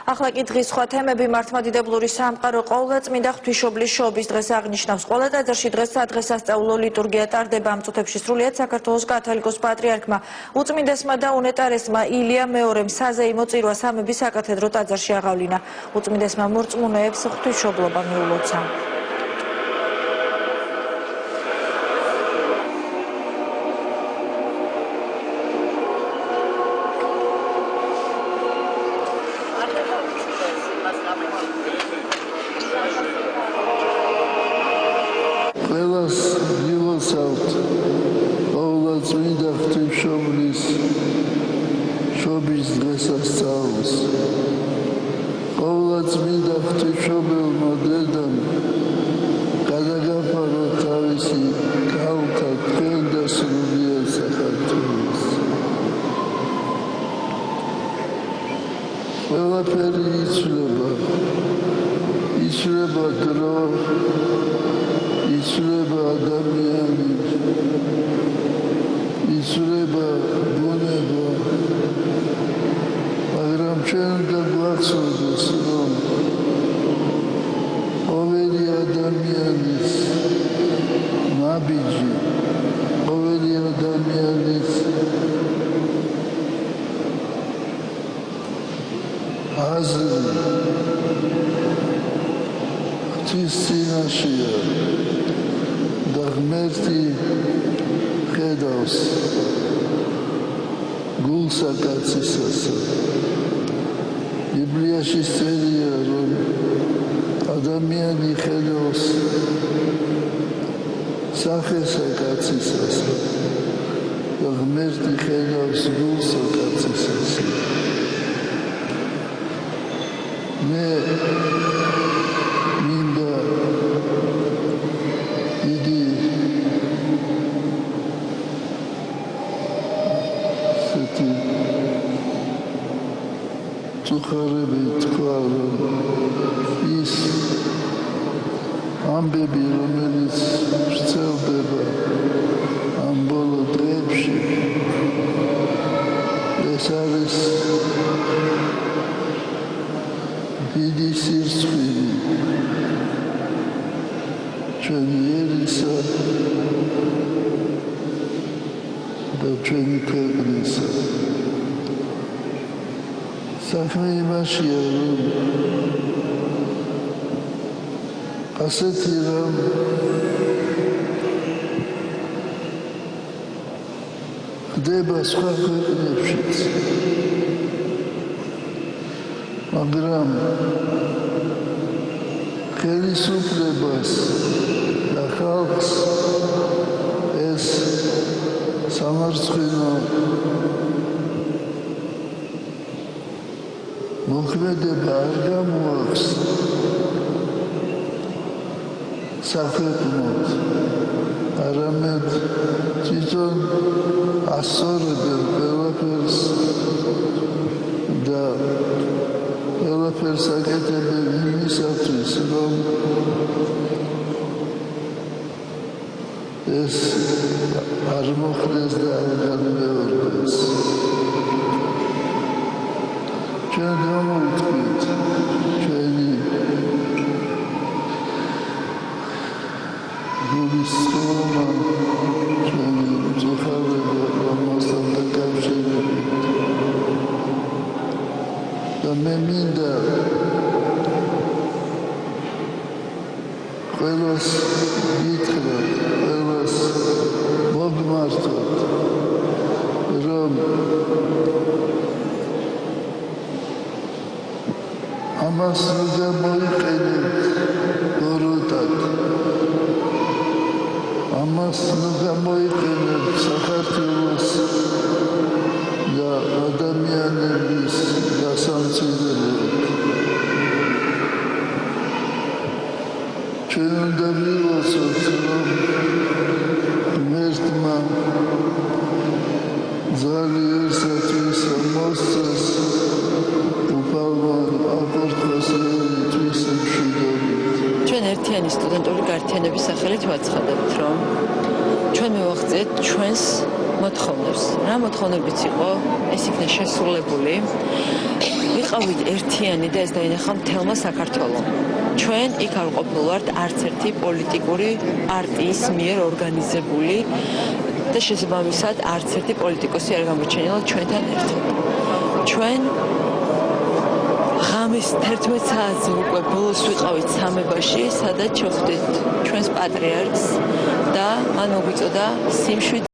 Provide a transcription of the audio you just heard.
ახლა კი დღის სხვა თემები. მართლმადიდებლური სამყარო ყოვლადწმინდა ღვთისმშობლის შობის დღეს აღნიშნავს. ყველა ტაძარში დღეს სადღესასწაულო ლიტურგია ტარდება. ამ წუთებში სრულიად საქართველოს კათოლიკოს პატრიარქმა უწმინდესმა და უნეტარესმა ილია მეორემ საზეიმო წირვა სამების საკათედრო ტაძარში აღავლინა. უწმინდესმა მორწმუნეებს ღვთისმშობლობა მიულოცა. ყველას გილოცავთ ყოვლადწმინდა ღვთისმშობლის შობის დღესასწაულს. ყოვლადწმინდა ღვთისმშობელმა დედამ გადაგაფარო თავისი ქალთა თქვენ და სრულიად საქართველოს. ყველაფერი იცვლება დრო, იცვლება ადამიანი, იცვლება ბუნება, მაგრამ ჩვენ უნდა გვაცოდოს, რომ ყოველი ადამიანის ნაბიჯი, ყოველი ადამიანის აზრი ღვთის წინაშეა და ღმერთი ხედავს გულსა კაცისასა. ბიბლიაში წერია, რომ ადამიანი ხედავს სახესა კაცისასა და ღმერთი ხედავს გულსა კაცისასა. მე მინდა დიდი წუხარები თქვა, რომ ის ამბები, რომელიც ვრცელდება ამ ბოლო დღეებში, ეს არის დიდი სირცხვილი ჩვენი ერისა და ჩვენი ქვეყნისა. საქმე იმაშია, რომ ასეთი რამ ხდება სხვა ქვეყნებშიც, მაგრამ ხელისუფლებას და ხალხს ეს სამარცხვინო მოქმედება არ გამოაქვს საქვეყნოდ, არამედ თვითონ ასწორებენ ყველაფერს და ყველაფერს აკეთებენ იმისათვის, რომ ეს არ მოხდეს და არ განმეორდეს. ჩვენ გამოვთქვით ჩვენი გულის ცხოვრება, ჩვენი წუხარება ამასთან დაკავშირებით და მე მინდა ყველას გითხრათ, ყველას მოგმართოთ, რომ ამას უნდა მოიყენებთ გოროდად, ამას უნდა მოიყენებთ საქართველოს და ადამიანების დასამცირებლად. ჩვენ უნდა მივაცოთ, რომ ღმერთმა ძალი ერთსათვის მოსწეს უფალმა აპორტყოს თვის მშვიდობით. ჩვენ ერთიანი სტუდენტური გაერთიანების სახელით ვაცხადებთ, რომ ჩვენ მივახციეთ ჩვენს მოთხოვნებს. რა მოთხოვნებიც იყო, ეს იქნა შესრულებული. ვიყავით ერთიანი და ეს დაინახა მთელმა საქართველომ. ჩვენ იქ არ ყოფილვართ არც ერთი პოლიტიკური პარტიის მიერ ორგანიზებული და შესაბამისად არც ერთი პოლიტიკოსი არ გამოჩენილა ჩვენთან ერთად. ჩვენ ღამის 11 საათზე უკვე ბოლოს ვიყავით სამებაში, სადაც შევხვდით ჩვენს პატრიარქს და მან მოგვიწოდა სიმშვიდე